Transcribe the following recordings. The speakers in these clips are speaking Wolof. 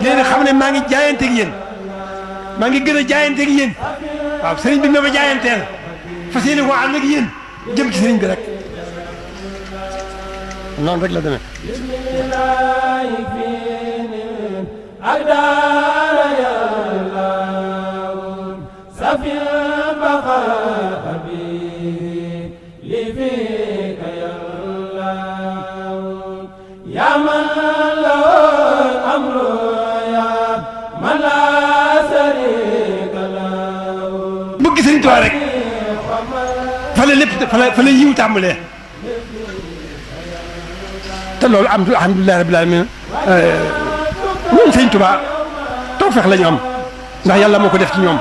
léegi xam ne maa ngi jaayante ak yéen maa ngi gën a jaayante ak yéen waaw sëriñ bi ma ma jaayanteel fas yéene ko ànd ak yéen jëm ci sëriñ bi rek noonu rek la demee. bëgg Sëriñ Tuubaa rek fa la lépp fa la yiw tàmbalee te loolu alhamdulilah rabbil alamin ñun Sëriñ Tuubaa tawfeex la ñu am ndax yàlla moo ko def ci ñoom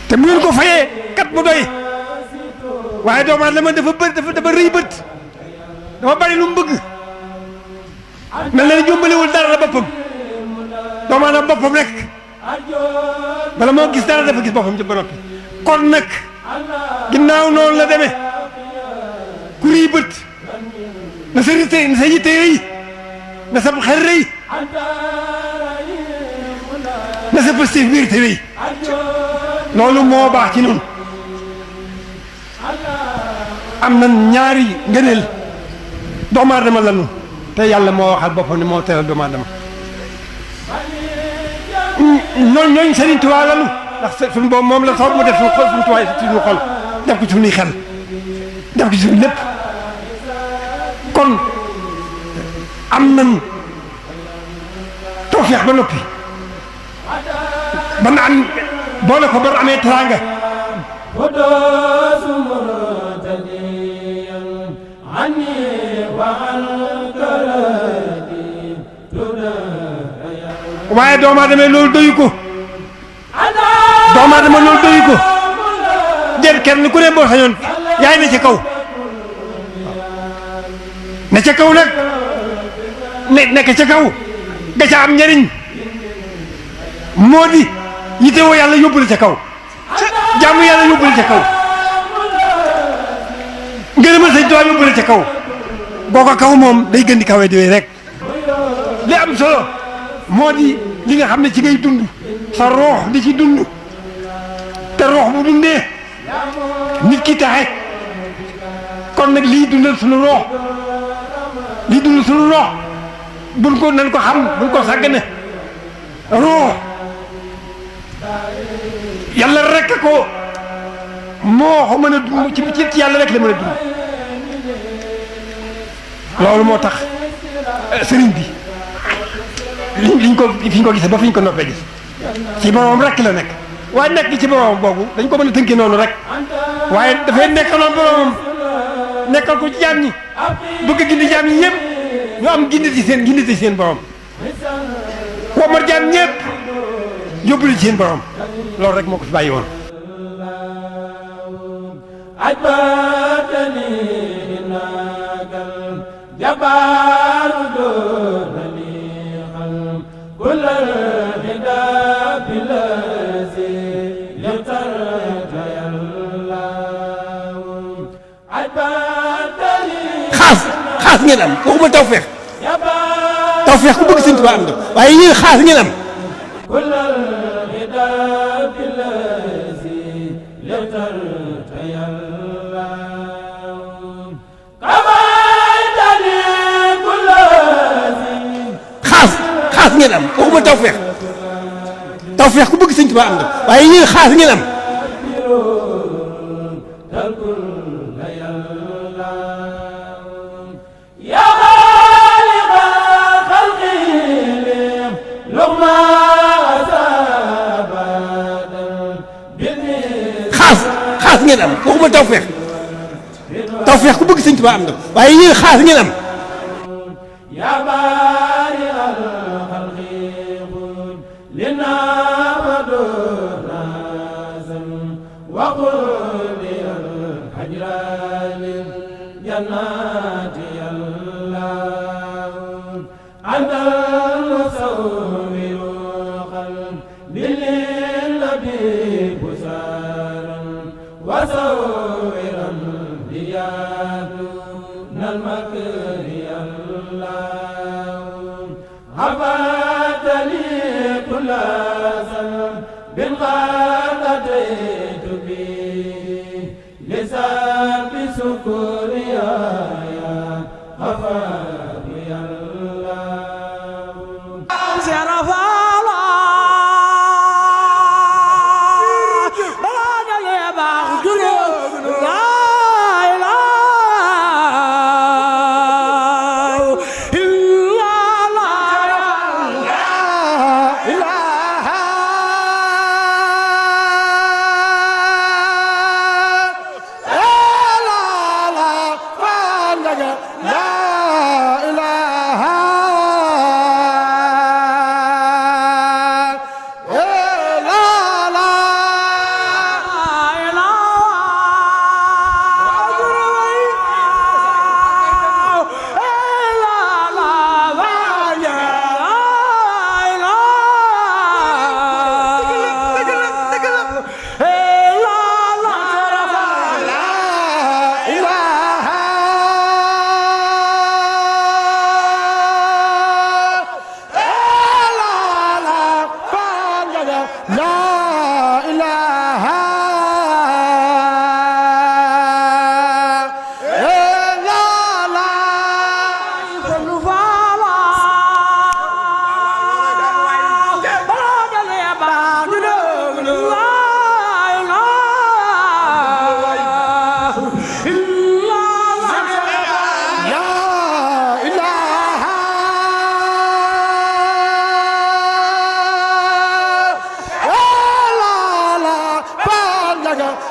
te bu ngeen ko fayee kat mu doy waaye doomu aadama dafa rëy bët dafa bari lu mu bëgg mel na ni jombalewul dara la boppam doomu aadama boppam rek bala moo gis dara dafa gis boppam ci ba noppi kon nag ginnaaw noonu la demee ku rëy bët na sa yitte rëy na sa xel rëy na sa positif biir te rëy loolu moo baax ci noonu am na ñaari ngëneel doomu aadama la nu te yàlla moo waxal boppam ne moo teral doomu aadama ñooñu Sëriñ Tuubaa la nu ndax suñu boobu moom la soob mu def suñu xol suñu tuwaay suñu xol def ko ci suñuy xel def ko ci suñu lépp kon am nañ tawfeex ba noppi ba naan boole ko ba amee teraanga waaye doomu aadama loolu doyu ko doomu aadama loolu doyu ko jël kenn ku ne boo sañoon yaay ne ca kaw ne ca kaw nag nekk ca kaw ga ca am njëriñ moo di yitewoo yàlla yóbbu la ca kaw jaamu yàlla yóbbu la ca kaw ngërëmal Sëñ Tuubaa yóbbu la ca kaw googa kaw moom day gën di kawee di rek li am solo moo di li nga xam ne ci ngay dund sa roox di ci dund te roox bu dundee nit ki taxe kon nag lii dundal suñu roox lii dundal suñu roox buñ ko nañ ko xam buñ ko sàggane roox yàlla rek ko moo ko mën a dund ci yàlla rek la mën a dund loolu moo tax sëriñ bi fi ñu ko gisee ba fi ñu ko noppee gis ci boroom rek la nekk waaye nekk ci boroom boobu dañ ko mën a tënkee noonu rek waaye dafay nekkaloon boroomam nekkal ko ci jaam ñi bëgg gindi jaam ñi ñëpp ñu am gindi ci seen borom womat jaam ñëpp yóbbuli ci seen borom loolu rek moo ko fi bàyyi woon xaas ngeen am waxuma tawfeex ku bëgg Sëñ Tuubaa am na waaye yéen xaas ngeen am xaas ngeen am waxuma tawfeex ku bëgg Sëñ Tuubaa am na waaye yéen xaas ngeen am xaas ngeen am waxuma tawfeex ku bëgg Sëñ Tuubaa am na waaye yéen xaas ngeen am وصورا ليادون المكر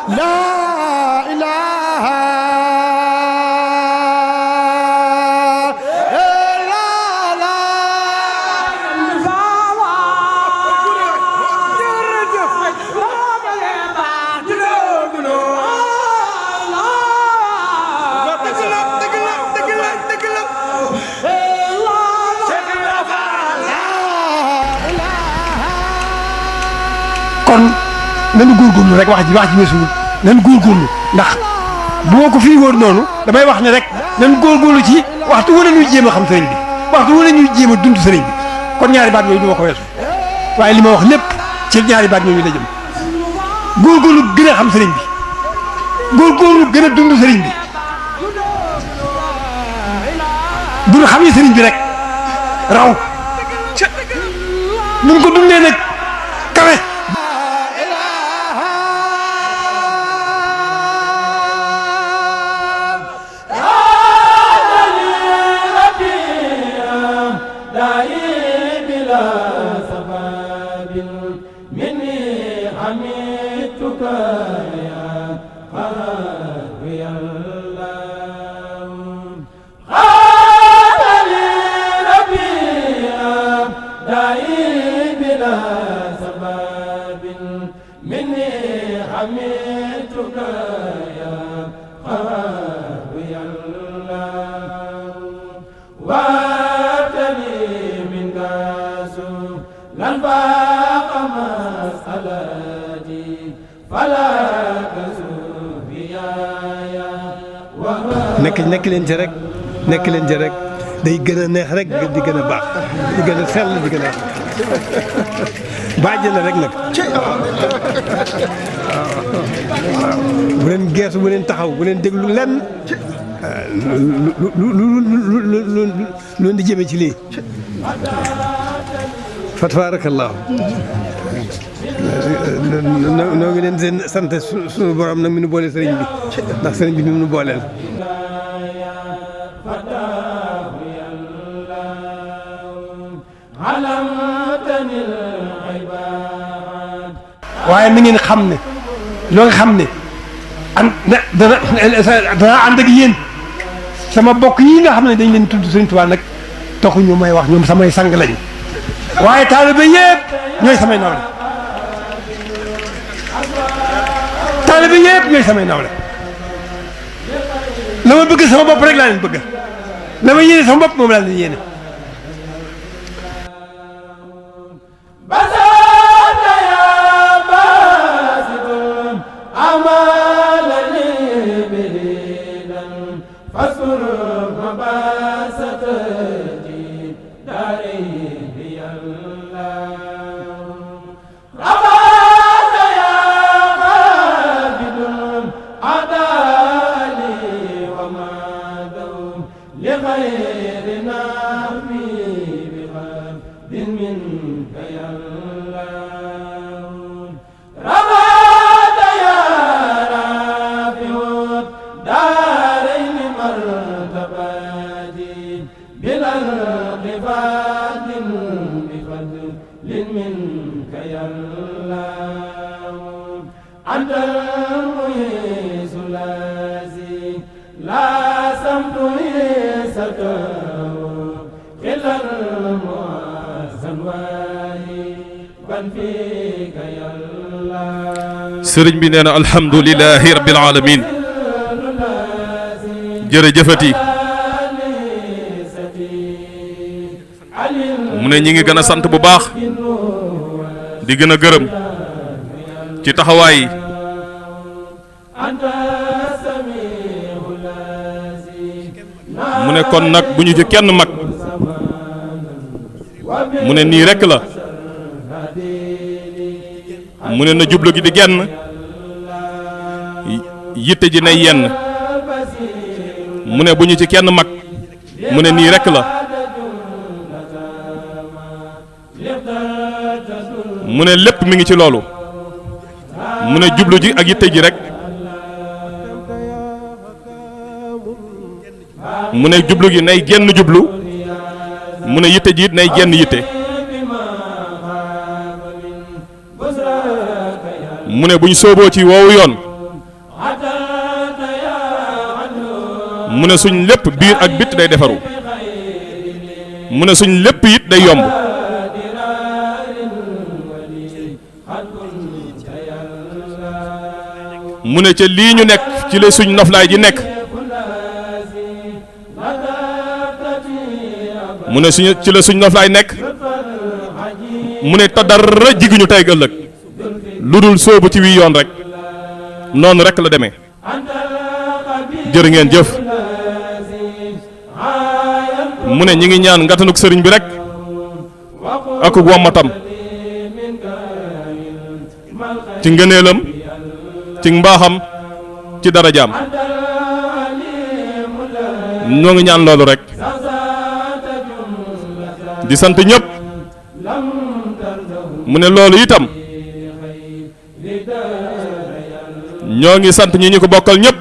la ilaha kon nañu góorgóorlu rek wax ji weesuwul nañu góorgóorlu ndax bu ma ko fii wóor noonu damay wax ne rek nañu góorgóorlu ci waxtu wu ne ñuy jéem a xam sëriñ bi waxtu wu ne ñuy jéem a dund sëriñ bi kon ñaari baat yooyu du ma ko weesu waaye li ma wax lépp ci ñaari baat yooyu la jëm góorgóorlu gën a xam sëriñ bi góorgóorlu gën a dund sëriñ bi bu ñu xamee sëriñ bi rek raw bu ñu ko dundee nag kawe. nekk leen ci rek day gën a neex rek di gën a baax di gën a sell di gën a bàjj na rek nag bu leen geesu bu leen taxaw bu leen déglu lenn lu di jëme ci lii fa tabaarakallaahu noo ngi leen seen sant suñu borom nag mi nu boole sëriñ bi ndax sëriñ bi mi nu booleel waaye na ngeen xam ne loo nga xam ne dana ànd ak yéen sama bokk yi nga xam ne dañ leen tudd Sëriñ Tuubaa nag taxuñu may wax ñoom samay sang lañu waaye taalibe yëpp ñooy samay nawle taalibe yëpp ñooy samay nawle la ma bëgg sama bopp rek laa leen bëgg la ma yéene sama bopp moom laa leen yéene sëriñ bi nee na alhamdulilahi rabbil alamin jërëjëfati mu ne ñi ngi gën a sant bu baax di gën a gërëm ci taxawaay yi mu ne kon nag bu ñu ci kenn mag mu ne nii rekk la mu ne na jublu gi di genn yitte ji nay yenn mu ne bu ñu ci kenn mag mu ne nii rekk la mu ne lépp mi ngi ci loolu mu ne jublu ji ak yitte ji rek mu ne jublu gi nay genn jublu mu ne yitte ji it nay genn yitte mu ne bu ñu sooboo ci woowu yoon mu ne suñ lépp biir ak bitt day defaru mu ne suñ lépp it day yomb mu ne ca lii ñu nekk ci la suñ noflaay ji nekk mu ne suñu ci la suñ noflaay nekk mu ne te dara jiguñu tey ëllëg lu dul sóobu ci wii yoon rek noonu rek la demee jërë ngeen jëf mu ne ñi ngi ñaan ngatanuk sëriñ bi rek ak wommatam ci ngëneelam ci mbaaxam ci darajaam ñoo ngi ñaan loolu rek di sant ñëpp mu ne loolu itam ñoo ngi sant ñi ñu ko bokkal ñëpp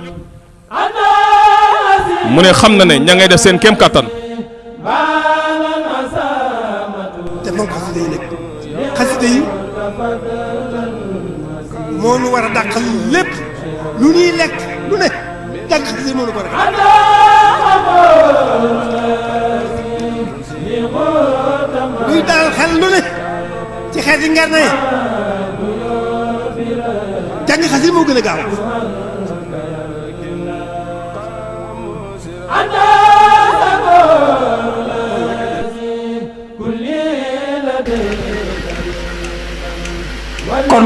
mu ne xam na ne ña ngay def seen kéem kattan te moom xasida yi nag xasida yi moo nu war a dàqal lépp lu ñuy lekk lu ne jàng xasida yi moo nu ko def luy daal xel lu ne ci xeeti ngar na jàng xasida moo gën a gaaw kon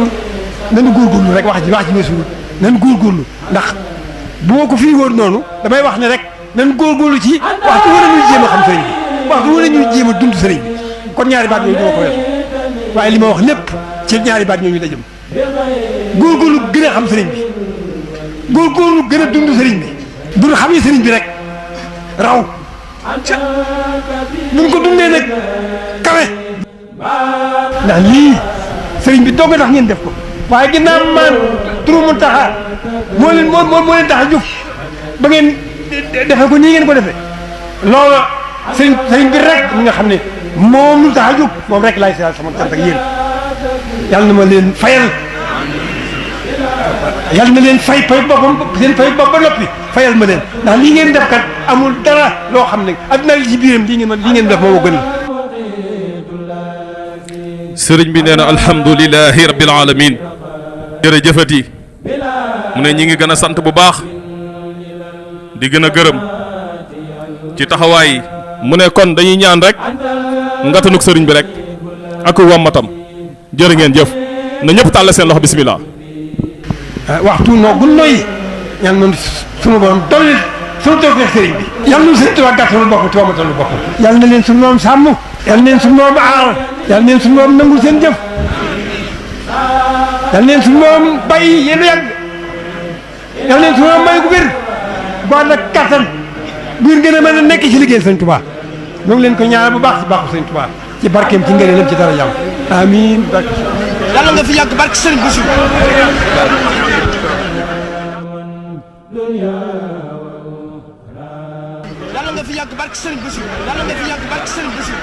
nañu góorgóorlu rek wax ji weesuwul nañu góorgóorlu ndax bu ma ko fii woon noonu damay wax ne rek nañu góorgóorlu ci waxtu wala ñuy jéem a xam sëriñ bi waxtu wala ñuy jéem a dund sëriñ bi kon ñaari baat yooyu dama ko weesu waaye li ma wax lépp ci ñaari baat ñooñu la jëm góorgóorlu gën a xam sëriñ bi góorgóorlu gën a dund sëriñ bi dund xamee sëriñ bi rek raw nuñ ko dundee nag kawe ndax lii sëriñ bi doog a tax ngeen def ko waaye ginnaaw maan turu Muntaxa moo leen tax a jóg ba ngeen defe ko nii ngeen ko defee loolu sëriñ bi rek mi nga xam ne moom lu tax a jóg moom rek laay seetal sama cant ak yéen yàlla na ma leen fayal yàlla na leen fay boppam seen fay bopp ba noppi fayal ma leen ndax lii ngeen def kat amul dara loo xam ne adduna li ci biiram lii ngeen def moo gën sëriñ bi nee na alhamdulilahi rabbil alamin jërëjëfati mu ne ñi ngi gën a sant bu baax di gën a gërëm ci taxawaay yi mu ne kon dañuy ñaan rek ngatanuk sëriñ bi rek ak wammatam jërë ngeen jëf na ñëpp tàll seen loxo bismillah waxtu noo gun noyyi ñaan noonu sunu borom dolli sunu tawfeex sëriñ bi yàlla na sëriñ Tuubaa gàttal bopp te wammatal bopp yàlla na leen sunu moom sàmm yàlla na leen sunu moom aar yàlla na leen sunu moom nangul seen jëf yàlla na leen sunu moom bàyyi yéen a yàgg yàlla na leen sunu moom may gu wér bu ànd ak kattan bu ngeen gën a mën a nekk ci liggéey sëriñ Tuubaa ñoo ngi leen ko ñaanal bu baax ci baaxu sëriñ Tuubaa ci barkeem ci ngëneelam ci dara jàmm amiin barke yàlla nga fi yàgg barke sëriñ Bousso yàlla nga fi yàgg barke sëriñ Bousso yàlla nga fi yàgg barke sëriñ Bousso